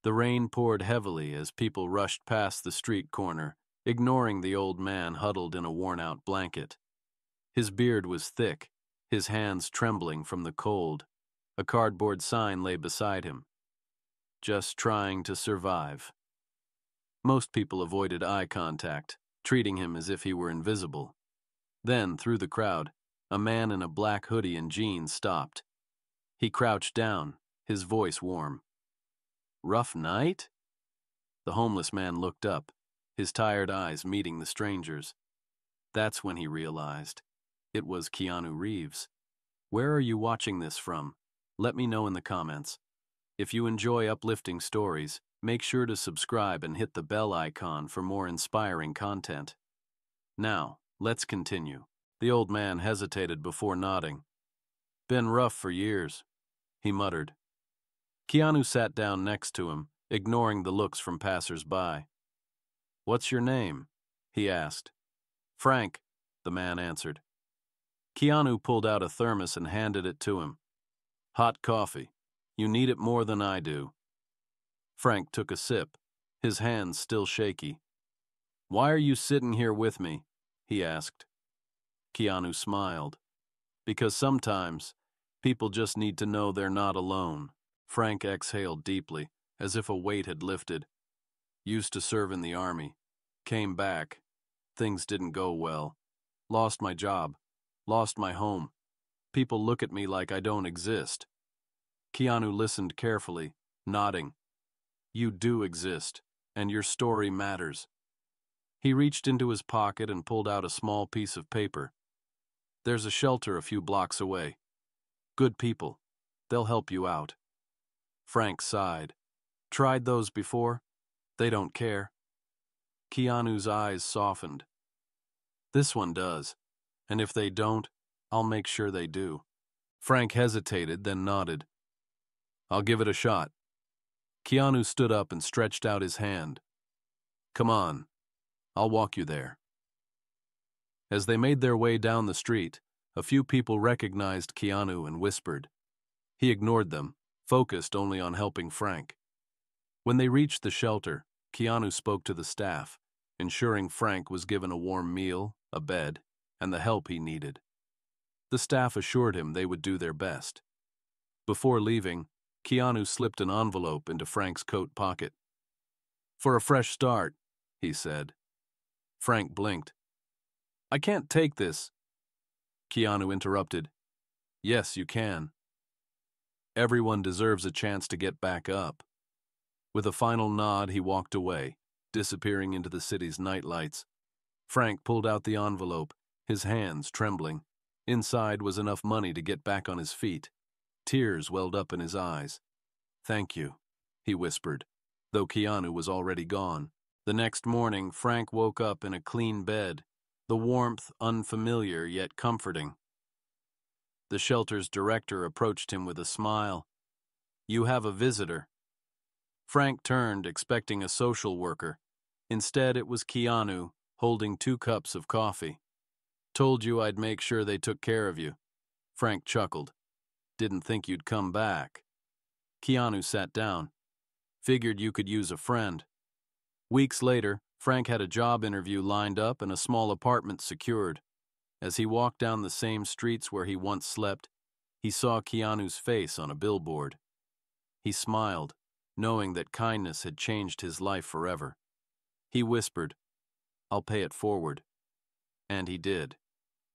The rain poured heavily as people rushed past the street corner, ignoring the old man huddled in a worn-out blanket. His beard was thick, his hands trembling from the cold. A cardboard sign lay beside him. Just trying to survive. Most people avoided eye contact, treating him as if he were invisible. Then, through the crowd, a man in a black hoodie and jeans stopped. He crouched down, his voice warm. "Rough night?" The homeless man looked up, his tired eyes meeting the stranger's. That's when he realized. It was Keanu Reeves. Where are you watching this from? Let me know in the comments. If you enjoy uplifting stories, make sure to subscribe and hit the bell icon for more inspiring content. Now, let's continue. The old man hesitated before nodding. "Been rough for years," he muttered. Keanu sat down next to him, ignoring the looks from passers-by. "What's your name?" he asked. "Frank," the man answered. Keanu pulled out a thermos and handed it to him. "Hot coffee. You need it more than I do." Frank took a sip, his hands still shaky. "Why are you sitting here with me?" he asked. Keanu smiled. "Because sometimes, people just need to know they're not alone." Frank exhaled deeply, as if a weight had lifted. "Used to serve in the army. Came back. Things didn't go well. Lost my job. Lost my home. People look at me like I don't exist." Keanu listened carefully, nodding. "You do exist, and your story matters." He reached into his pocket and pulled out a small piece of paper. "There's a shelter a few blocks away. Good people. They'll help you out." Frank sighed. "Tried those before? They don't care." Keanu's eyes softened. "This one does, and if they don't, I'll make sure they do." Frank hesitated, then nodded. "I'll give it a shot." Keanu stood up and stretched out his hand. "Come on, I'll walk you there." As they made their way down the street, a few people recognized Keanu and whispered. He ignored them, focused only on helping Frank. When they reached the shelter, Keanu spoke to the staff, ensuring Frank was given a warm meal, a bed, and the help he needed. The staff assured him they would do their best. Before leaving, Keanu slipped an envelope into Frank's coat pocket. "For a fresh start," he said. Frank blinked. "I can't take this." Keanu interrupted. "Yes, you can. Everyone deserves a chance to get back up." With a final nod, he walked away, disappearing into the city's nightlights. Frank pulled out the envelope, his hands trembling. Inside was enough money to get back on his feet. Tears welled up in his eyes. "Thank you," he whispered, though Keanu was already gone. The next morning, Frank woke up in a clean bed, the warmth unfamiliar yet comforting. The shelter's director approached him with a smile. "You have a visitor." Frank turned, expecting a social worker. Instead, it was Keanu, holding 2 cups of coffee. "Told you I'd make sure they took care of you." Frank chuckled. "Didn't think you'd come back." Keanu sat down. "Figured you could use a friend." Weeks later, Frank had a job interview lined up and a small apartment secured. As he walked down the same streets where he once slept, he saw Keanu's face on a billboard. He smiled, knowing that kindness had changed his life forever. He whispered, "I'll pay it forward." And he did.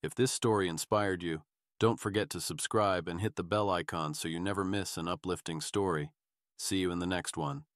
If this story inspired you, don't forget to subscribe and hit the bell icon so you never miss an uplifting story. See you in the next one.